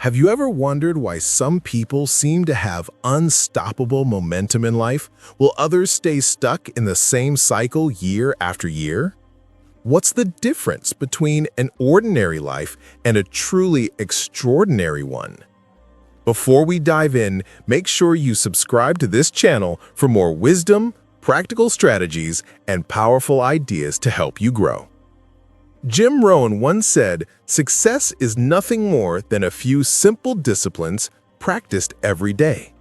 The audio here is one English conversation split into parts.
Have you ever wondered why some people seem to have unstoppable momentum in life, while others stay stuck in the same cycle year after year? What's the difference between an ordinary life and a truly extraordinary one? Before we dive in, make sure you subscribe to this channel for more wisdom, practical strategies, and powerful ideas to help you grow. Jim Rohn once said, "Success is nothing more than a few simple disciplines practiced every day."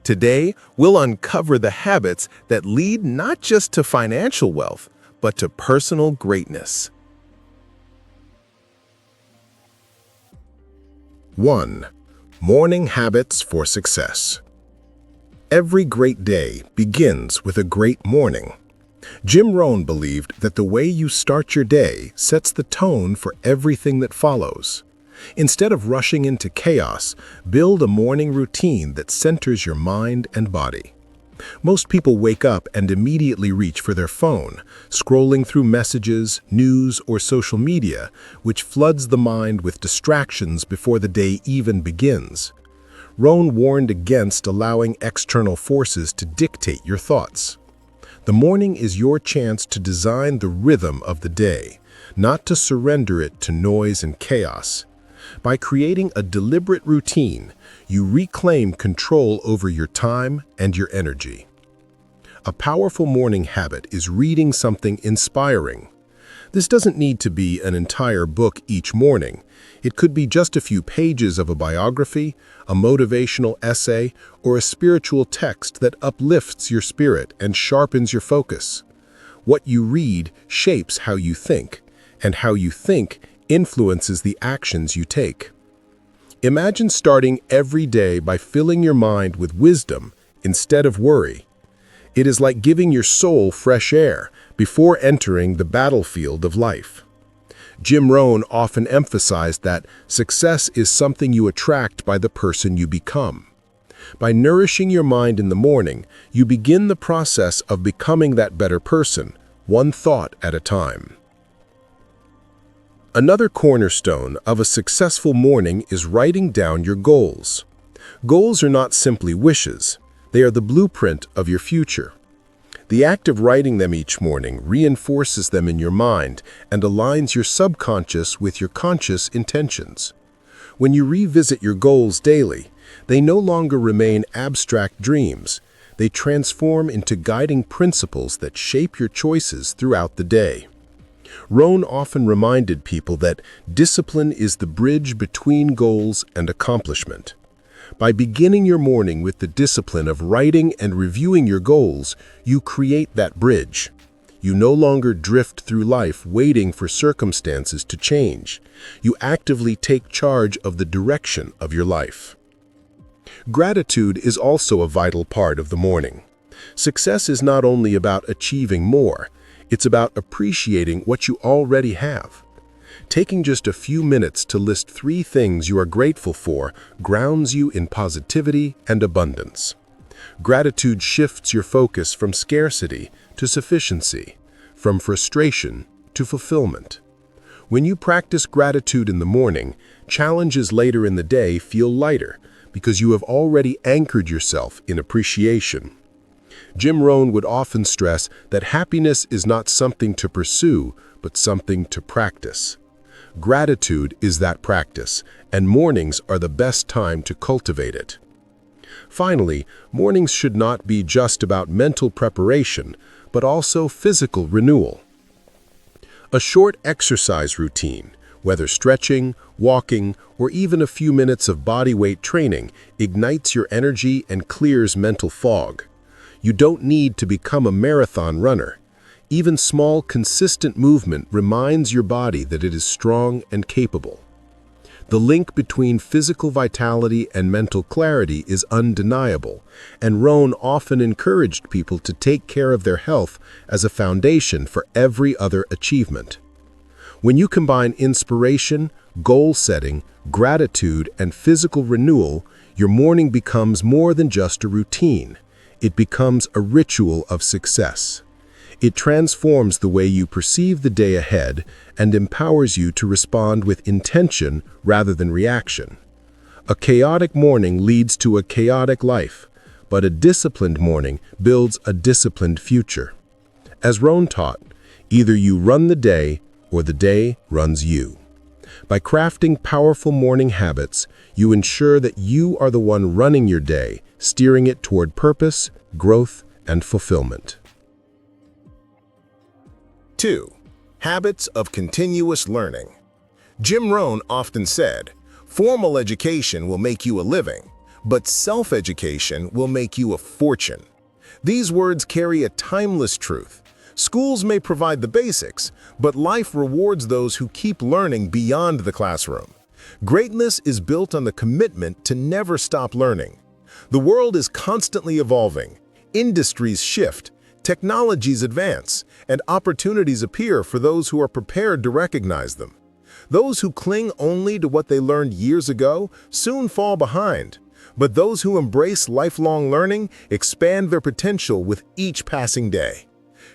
Today, we'll uncover the habits that lead not just to financial wealth, but to personal greatness. 1. Morning habits for success. Every great day begins with a great morning. Jim Rohn believed that the way you start your day sets the tone for everything that follows. Instead of rushing into chaos, build a morning routine that centers your mind and body. Most people wake up and immediately reach for their phone, scrolling through messages, news, or social media, which floods the mind with distractions before the day even begins. Rohn warned against allowing external forces to dictate your thoughts. The morning is your chance to design the rhythm of the day, not to surrender it to noise and chaos. By creating a deliberate routine, you reclaim control over your time and your energy. A powerful morning habit is reading something inspiring. This doesn't need to be an entire book each morning. It could be just a few pages of a biography, a motivational essay, or a spiritual text that uplifts your spirit and sharpens your focus. What you read shapes how you think, and how you think influences the actions you take. Imagine starting every day by filling your mind with wisdom instead of worry. It is like giving your soul fresh air before entering the battlefield of life. Jim Rohn often emphasized that success is something you attract by the person you become. By nourishing your mind in the morning, you begin the process of becoming that better person, one thought at a time. Another cornerstone of a successful morning is writing down your goals. Goals are not simply wishes. They are the blueprint of your future. The act of writing them each morning reinforces them in your mind and aligns your subconscious with your conscious intentions. When you revisit your goals daily, they no longer remain abstract dreams. They transform into guiding principles that shape your choices throughout the day. Rohn often reminded people that discipline is the bridge between goals and accomplishment. By beginning your morning with the discipline of writing and reviewing your goals, you create that bridge. You no longer drift through life waiting for circumstances to change. You actively take charge of the direction of your life. Gratitude is also a vital part of the morning. Success is not only about achieving more, it's about appreciating what you already have. Taking just a few minutes to list 3 things you are grateful for grounds you in positivity and abundance. Gratitude shifts your focus from scarcity to sufficiency, from frustration to fulfillment. When you practice gratitude in the morning, challenges later in the day feel lighter because you have already anchored yourself in appreciation. Jim Rohn would often stress that happiness is not something to pursue, but something to practice. Gratitude is that practice, and mornings are the best time to cultivate it. Finally, mornings should not be just about mental preparation, but also physical renewal. A short exercise routine, whether stretching, walking, or even a few minutes of body-weight training, ignites your energy and clears mental fog. You don't need to become a marathon runner. Even small, consistent movement reminds your body that it is strong and capable. The link between physical vitality and mental clarity is undeniable, and Rohn often encouraged people to take care of their health as a foundation for every other achievement. When you combine inspiration, goal setting, gratitude, and physical renewal, your morning becomes more than just a routine. It becomes a ritual of success. It transforms the way you perceive the day ahead and empowers you to respond with intention rather than reaction. A chaotic morning leads to a chaotic life, but a disciplined morning builds a disciplined future. As Rohn taught, either you run the day or the day runs you. By crafting powerful morning habits, you ensure that you are the one running your day, steering it toward purpose, growth, and fulfillment. 2. Habits of continuous learning. Jim Rohn often said, "Formal education will make you a living, but self-education will make you a fortune." These words carry a timeless truth. Schools may provide the basics, but life rewards those who keep learning beyond the classroom. Greatness is built on the commitment to never stop learning. The world is constantly evolving. Industries shift, technologies advance, and opportunities appear for those who are prepared to recognize them. Those who cling only to what they learned years ago soon fall behind, but those who embrace lifelong learning expand their potential with each passing day.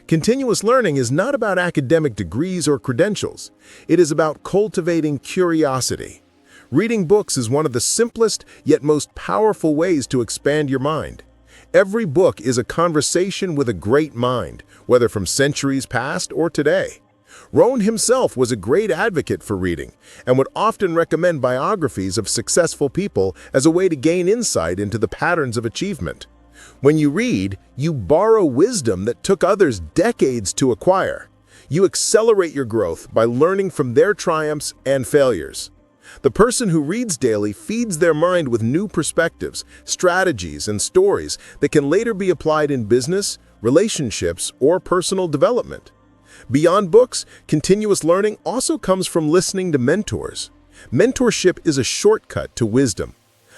Continuous learning is not about academic degrees or credentials. It is about cultivating curiosity. Reading books is one of the simplest yet most powerful ways to expand your mind. Every book is a conversation with a great mind, whether from centuries past or today. Rohn himself was a great advocate for reading and would often recommend biographies of successful people as a way to gain insight into the patterns of achievement. When you read, you borrow wisdom that took others decades to acquire. You accelerate your growth by learning from their triumphs and failures. The person who reads daily feeds their mind with new perspectives, strategies, and stories that can later be applied in business, relationships, or personal development. Beyond books, continuous learning also comes from listening to mentors. Mentorship is a shortcut to wisdom.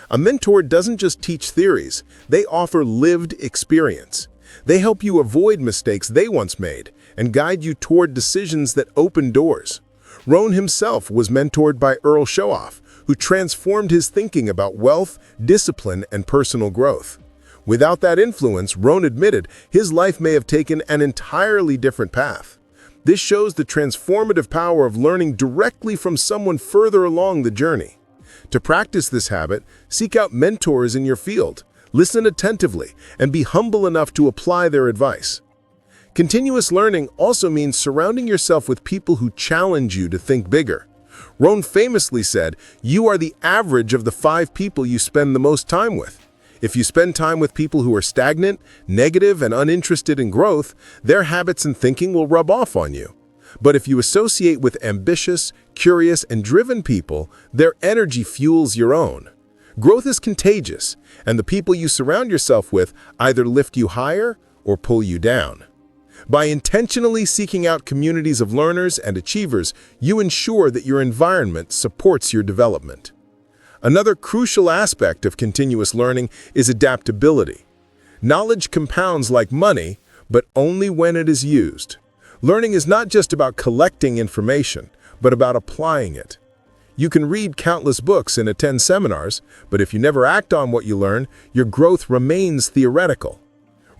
A mentor doesn't just teach theories, they offer lived experience. They help you avoid mistakes they once made and guide you toward decisions that open doors. Rohn himself was mentored by Earl Shoaff, who transformed his thinking about wealth, discipline, and personal growth. Without that influence, Rohn admitted, his life may have taken an entirely different path. This shows the transformative power of learning directly from someone further along the journey. To practice this habit, seek out mentors in your field, listen attentively, and be humble enough to apply their advice. Continuous learning also means surrounding yourself with people who challenge you to think bigger. Rohn famously said, "You are the average of the 5 people you spend the most time with." If you spend time with people who are stagnant, negative, and uninterested in growth, their habits and thinking will rub off on you. But if you associate with ambitious, curious, and driven people, their energy fuels your own. Growth is contagious, and the people you surround yourself with either lift you higher or pull you down. By intentionally seeking out communities of learners and achievers, you ensure that your environment supports your development. Another crucial aspect of continuous learning is adaptability. Knowledge compounds like money, but only when it is used. Learning is not just about collecting information, but about applying it. You can read countless books and attend seminars, but if you never act on what you learn, your growth remains theoretical.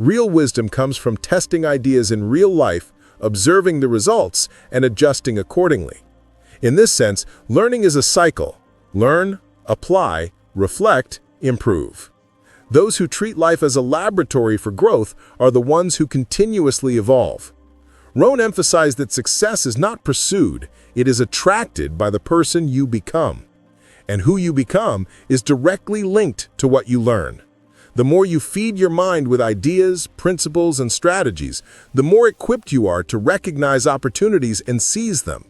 Real wisdom comes from testing ideas in real life, observing the results, and adjusting accordingly. In this sense, learning is a cycle. Learn, apply, reflect, improve. Those who treat life as a laboratory for growth are the ones who continuously evolve. Rohn emphasized that success is not pursued, it is attracted by the person you become. And who you become is directly linked to what you learn. The more you feed your mind with ideas, principles, and strategies, the more equipped you are to recognize opportunities and seize them.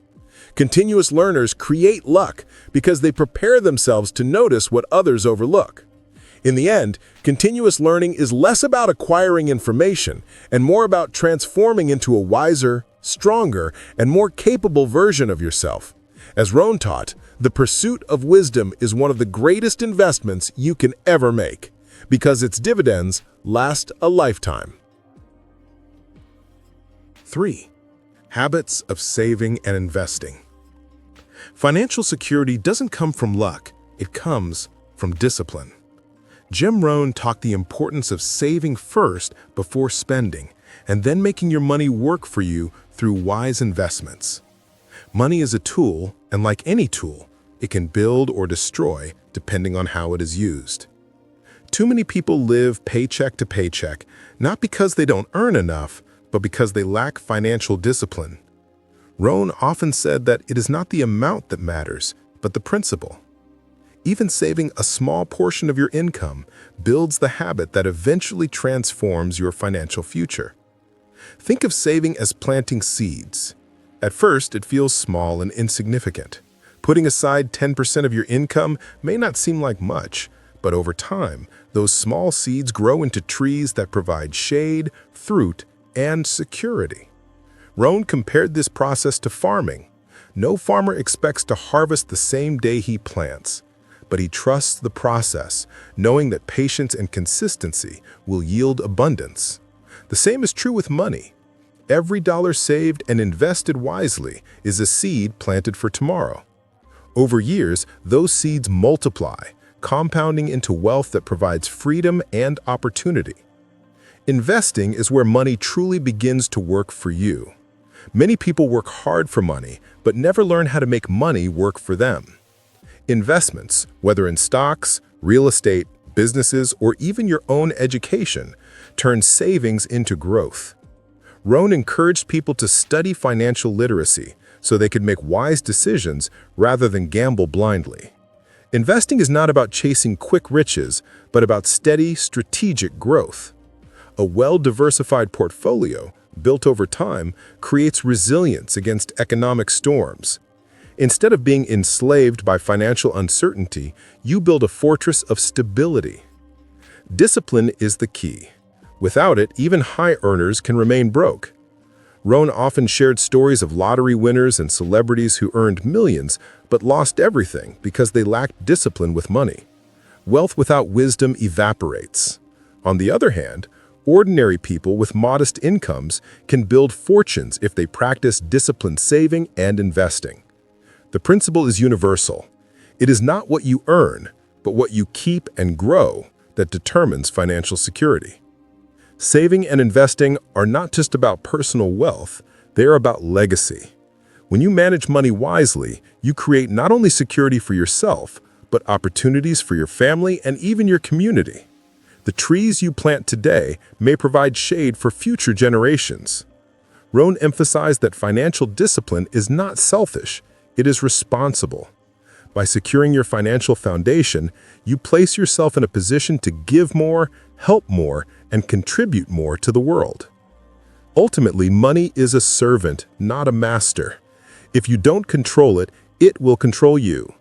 Continuous learners create luck because they prepare themselves to notice what others overlook. In the end, continuous learning is less about acquiring information and more about transforming into a wiser, stronger, and more capable version of yourself. As Rohn taught, the pursuit of wisdom is one of the greatest investments you can ever make, because its dividends last a lifetime. 3. Habits of saving and investing. Financial security doesn't come from luck, it comes from discipline. Jim Rohn taught the importance of saving first before spending, and then making your money work for you through wise investments. Money is a tool, and like any tool, It can build or destroy, depending on how it is used. Too many people live paycheck to paycheck, not because they don't earn enough, but because they lack financial discipline. Rohn often said that it is not the amount that matters, but the principle. Even saving a small portion of your income builds the habit that eventually transforms your financial future. Think of saving as planting seeds. At first, it feels small and insignificant. Putting aside 10% of your income may not seem like much, but over time, those small seeds grow into trees that provide shade, fruit, and security. Rohn compared this process to farming. No farmer expects to harvest the same day he plants, but he trusts the process, knowing that patience and consistency will yield abundance. The same is true with money. Every dollar saved and invested wisely is a seed planted for tomorrow. Over years, those seeds multiply, compounding into wealth that provides freedom and opportunity. Investing is where money truly begins to work for you. Many people work hard for money, but never learn how to make money work for them. Investments, whether in stocks, real estate, businesses, or even your own education, turn savings into growth. Rohn encouraged people to study financial literacy so they could make wise decisions rather than gamble blindly. Investing is not about chasing quick riches, but about steady, strategic growth. A well-diversified portfolio, built over time, creates resilience against economic storms. Instead of being enslaved by financial uncertainty, you build a fortress of stability. Discipline is the key. Without it, even high earners can remain broke. Rohn often shared stories of lottery winners and celebrities who earned millions but lost everything because they lacked discipline with money. Wealth without wisdom evaporates. On the other hand, ordinary people with modest incomes can build fortunes if they practice disciplined saving and investing. The principle is universal. It is not what you earn, but what you keep and grow that determines financial security. Saving and investing are not just about personal wealth, they are about legacy. When you manage money wisely, you create not only security for yourself, but opportunities for your family and even your community. The trees you plant today may provide shade for future generations. Rohn emphasized that financial discipline is not selfish, it is responsible. By securing your financial foundation, you place yourself in a position to give more, help more, and contribute more to the world. Ultimately, money is a servant, not a master. If you don't control it, it will control you.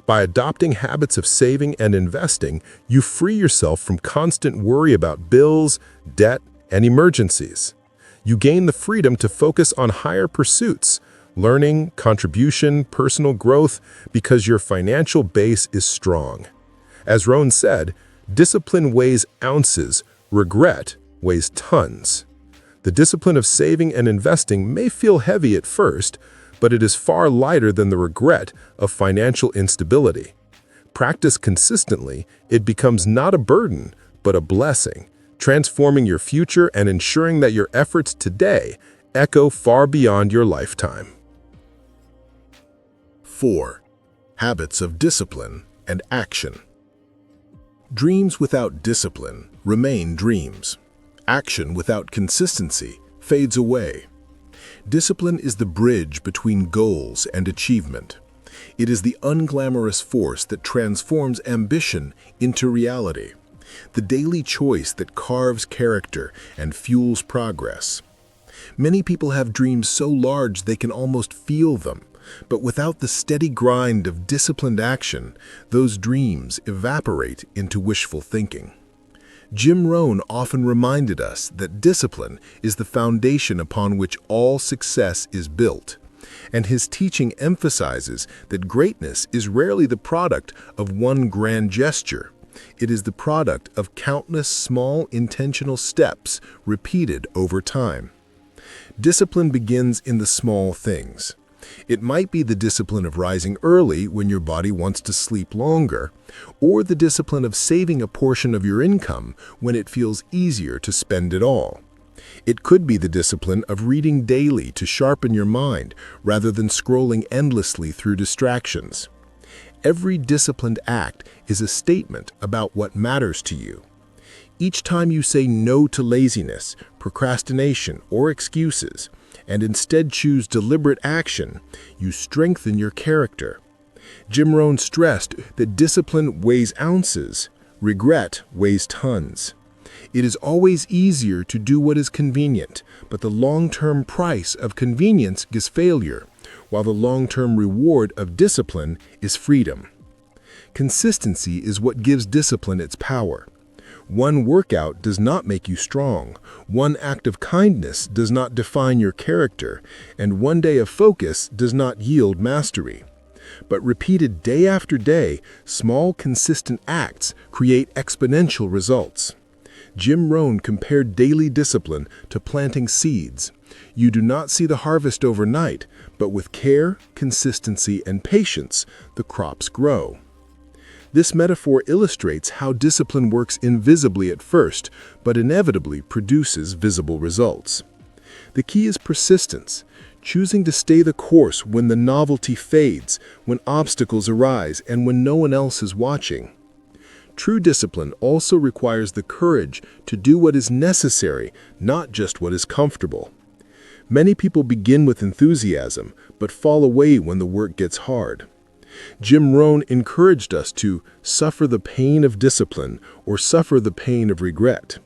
By adopting habits of saving and investing, you free yourself from constant worry about bills, debt, and emergencies. You gain the freedom to focus on higher pursuits, learning, contribution, personal growth, because your financial base is strong. As Rohn said, discipline weighs ounces, regret weighs tons. The discipline of saving and investing may feel heavy at first, but it is far lighter than the regret of financial instability. Practice consistently, it becomes not a burden, but a blessing, transforming your future and ensuring that your efforts today echo far beyond your lifetime. 4. Habits of discipline and action. Dreams without discipline remain dreams. Action without consistency fades away. Discipline is the bridge between goals and achievement. It is the unglamorous force that transforms ambition into reality, the daily choice that carves character and fuels progress. Many people have dreams so large they can almost feel them, but without the steady grind of disciplined action, those dreams evaporate into wishful thinking. Jim Rohn often reminded us that discipline is the foundation upon which all success is built, and his teaching emphasizes that greatness is rarely the product of one grand gesture. It is the product of countless small intentional steps repeated over time. Discipline begins in the small things. It might be the discipline of rising early when your body wants to sleep longer, or the discipline of saving a portion of your income when it feels easier to spend it all. It could be the discipline of reading daily to sharpen your mind rather than scrolling endlessly through distractions. Every disciplined act is a statement about what matters to you. Each time you say no to laziness, procrastination, or excuses, and instead choose deliberate action, you strengthen your character. Jim Rohn stressed that discipline weighs ounces, regret weighs tons. It is always easier to do what is convenient, but the long-term price of convenience is failure, while the long-term reward of discipline is freedom. Consistency is what gives discipline its power. One workout does not make you strong, one act of kindness does not define your character, and one day of focus does not yield mastery. But repeated day after day, small, consistent acts create exponential results. Jim Rohn compared daily discipline to planting seeds. You do not see the harvest overnight, but with care, consistency, and patience, the crops grow. This metaphor illustrates how discipline works invisibly at first, but inevitably produces visible results. The key is persistence, choosing to stay the course when the novelty fades, when obstacles arise, and when no one else is watching. True discipline also requires the courage to do what is necessary, not just what is comfortable. Many people begin with enthusiasm, but fall away when the work gets hard. Jim Rohn encouraged us to suffer the pain of discipline or suffer the pain of regret.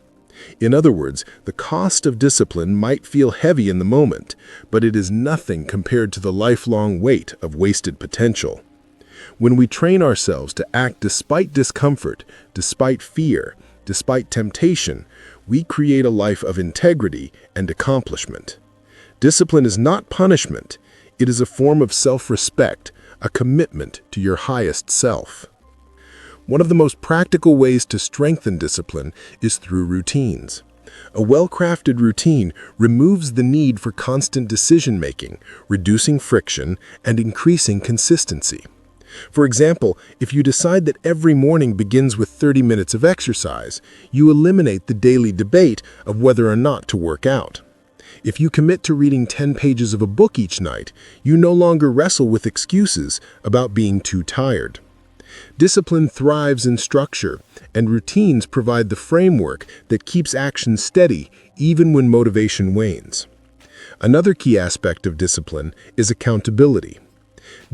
In other words, the cost of discipline might feel heavy in the moment, but it is nothing compared to the lifelong weight of wasted potential. When we train ourselves to act despite discomfort, despite fear, despite temptation, we create a life of integrity and accomplishment. Discipline is not punishment. It is a form of self-respect, a commitment to your highest self. One of the most practical ways to strengthen discipline is through routines. A well-crafted routine removes the need for constant decision-making, reducing friction, and increasing consistency. For example, if you decide that every morning begins with 30 minutes of exercise, you eliminate the daily debate of whether or not to work out. If you commit to reading 10 pages of a book each night, you no longer wrestle with excuses about being too tired. Discipline thrives in structure, and routines provide the framework that keeps action steady even when motivation wanes. Another key aspect of discipline is accountability.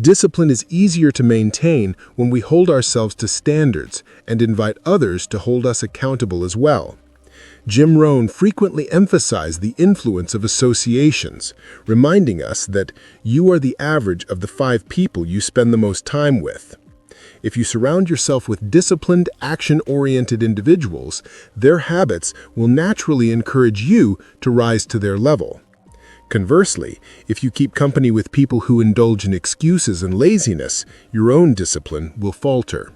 Discipline is easier to maintain when we hold ourselves to standards and invite others to hold us accountable as well. Jim Rohn frequently emphasized the influence of associations, reminding us that you are the average of the 5 people you spend the most time with. If you surround yourself with disciplined, action-oriented individuals, their habits will naturally encourage you to rise to their level. Conversely, if you keep company with people who indulge in excuses and laziness, your own discipline will falter.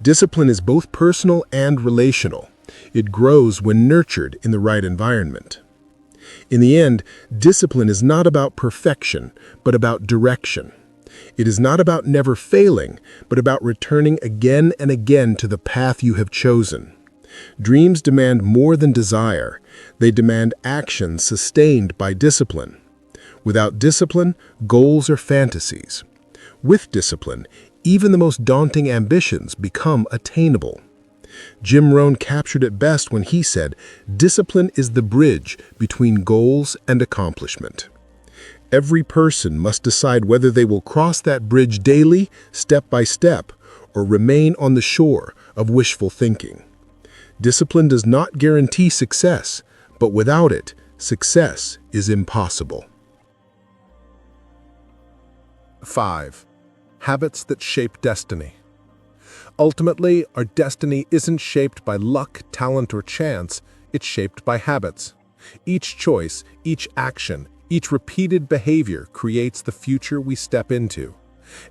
Discipline is both personal and relational. It grows when nurtured in the right environment. In the end, discipline is not about perfection, but about direction. It is not about never failing, but about returning again and again to the path you have chosen. Dreams demand more than desire. They demand action sustained by discipline. Without discipline, goals are fantasies. With discipline, even the most daunting ambitions become attainable. Jim Rohn captured it best when he said, "Discipline is the bridge between goals and accomplishment." Every person must decide whether they will cross that bridge daily, step by step, or remain on the shore of wishful thinking. Discipline does not guarantee success, but without it, success is impossible. 5. Habits that shape destiny. Ultimately, our destiny isn't shaped by luck, talent, or chance, it's shaped by habits. Each choice, each action, each repeated behavior creates the future we step into.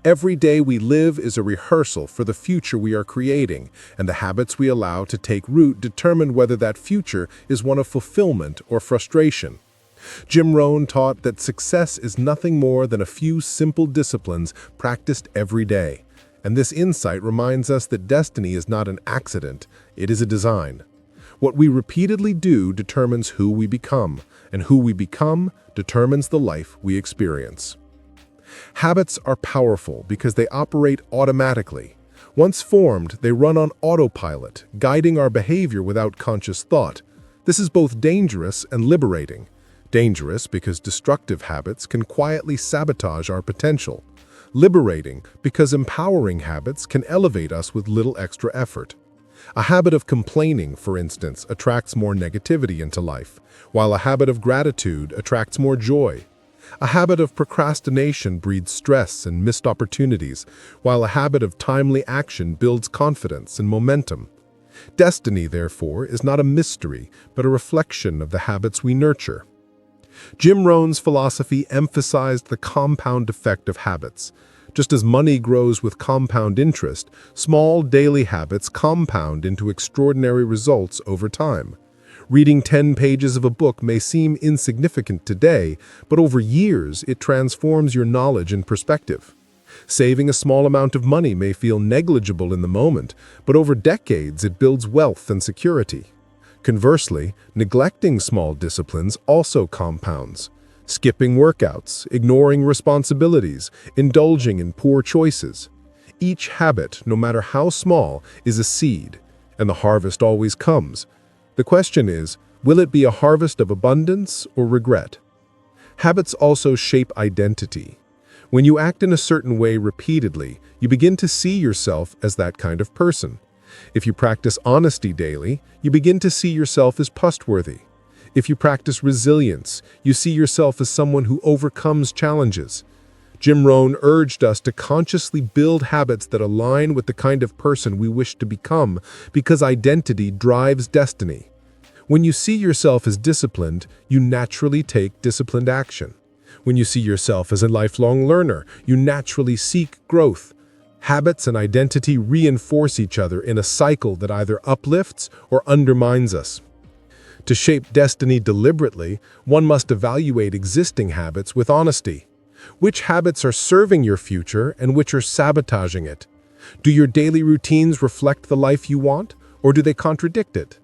Every day we live is a rehearsal for the future we are creating, and the habits we allow to take root determine whether that future is one of fulfillment or frustration. Jim Rohn taught that success is nothing more than a few simple disciplines practiced every day. And this insight reminds us that destiny is not an accident, it is a design. What we repeatedly do determines who we become, and who we become determines the life we experience. Habits are powerful because they operate automatically. Once formed, they run on autopilot, guiding our behavior without conscious thought. This is both dangerous and liberating. Dangerous because destructive habits can quietly sabotage our potential. Liberating because empowering habits can elevate us with little extra effort. A habit of complaining, for instance, attracts more negativity into life, while a habit of gratitude attracts more joy. A habit of procrastination breeds stress and missed opportunities, while a habit of timely action builds confidence and momentum. Destiny, therefore, is not a mystery, but a reflection of the habits we nurture. Jim Rohn's philosophy emphasized the compound effect of habits. Just as money grows with compound interest, small daily habits compound into extraordinary results over time. Reading 10 pages of a book may seem insignificant today, but over years it transforms your knowledge and perspective. Saving a small amount of money may feel negligible in the moment, but over decades it builds wealth and security. Conversely, neglecting small disciplines also compounds. Skipping workouts, ignoring responsibilities, indulging in poor choices. Each habit, no matter how small, is a seed, and the harvest always comes. The question is, will it be a harvest of abundance or regret? Habits also shape identity. When you act in a certain way repeatedly, you begin to see yourself as that kind of person. If you practice honesty daily, you begin to see yourself as trustworthy. If you practice resilience, you see yourself as someone who overcomes challenges. Jim Rohn urged us to consciously build habits that align with the kind of person we wish to become, because identity drives destiny. When you see yourself as disciplined, you naturally take disciplined action. When you see yourself as a lifelong learner, you naturally seek growth. Habits and identity reinforce each other in a cycle that either uplifts or undermines us. To shape destiny deliberately, one must evaluate existing habits with honesty. Which habits are serving your future and which are sabotaging it? Do your daily routines reflect the life you want, or do they contradict it?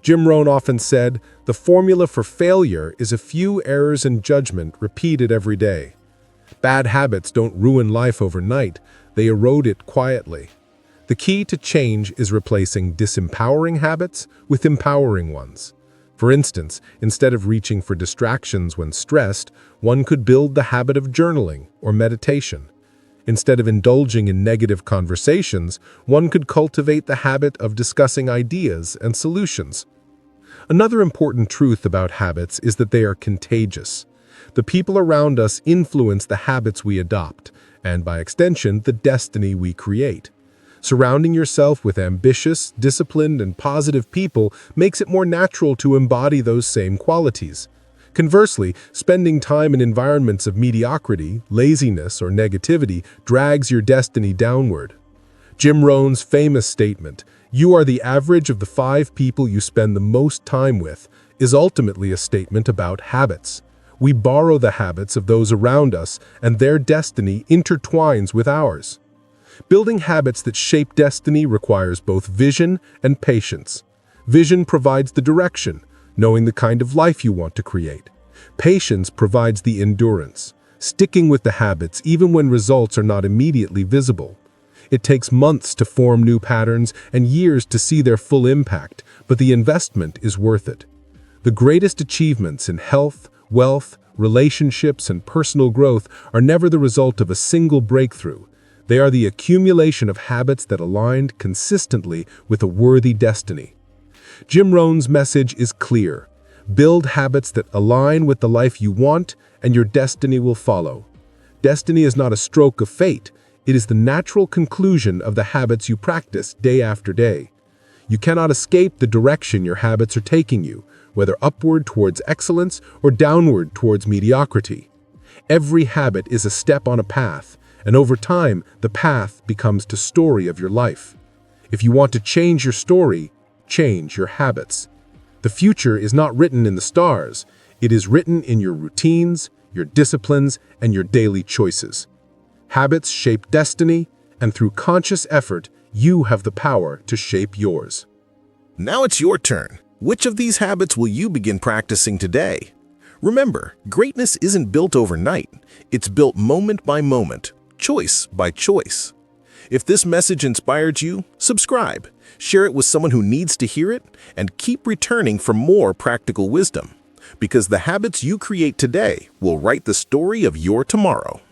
Jim Rohn often said, "The formula for failure is a few errors in judgment repeated every day." Bad habits don't ruin life overnight, they erode it quietly. The key to change is replacing disempowering habits with empowering ones. For instance, instead of reaching for distractions when stressed, one could build the habit of journaling or meditation. Instead of indulging in negative conversations, one could cultivate the habit of discussing ideas and solutions. Another important truth about habits is that they are contagious. The people around us influence the habits we adopt, and by extension, the destiny we create. Surrounding yourself with ambitious, disciplined, and positive people makes it more natural to embody those same qualities. Conversely, spending time in environments of mediocrity, laziness, or negativity drags your destiny downward. Jim Rohn's famous statement, "You are the average of the 5 people you spend the most time with," is ultimately a statement about habits. We borrow the habits of those around us, and their destiny intertwines with ours. Building habits that shape destiny requires both vision and patience. Vision provides the direction, knowing the kind of life you want to create. Patience provides the endurance, sticking with the habits even when results are not immediately visible. It takes months to form new patterns and years to see their full impact, but the investment is worth it. The greatest achievements in health, wealth, relationships, and personal growth are never the result of a single breakthrough. They are the accumulation of habits that aligned consistently with a worthy destiny. Jim Rohn's message is clear. Build habits that align with the life you want, and your destiny will follow. Destiny is not a stroke of fate. It is the natural conclusion of the habits you practice day after day. You cannot escape the direction your habits are taking you, whether upward towards excellence or downward towards mediocrity. Every habit is a step on a path, and over time, the path becomes the story of your life. If you want to change your story, change your habits. The future is not written in the stars. It is written in your routines, your disciplines, and your daily choices. Habits shape destiny, and through conscious effort, you have the power to shape yours. Now it's your turn. Which of these habits will you begin practicing today? Remember, greatness isn't built overnight. It's built moment by moment, choice by choice. If this message inspired you, subscribe, share it with someone who needs to hear it, and keep returning for more practical wisdom. Because the habits you create today will write the story of your tomorrow.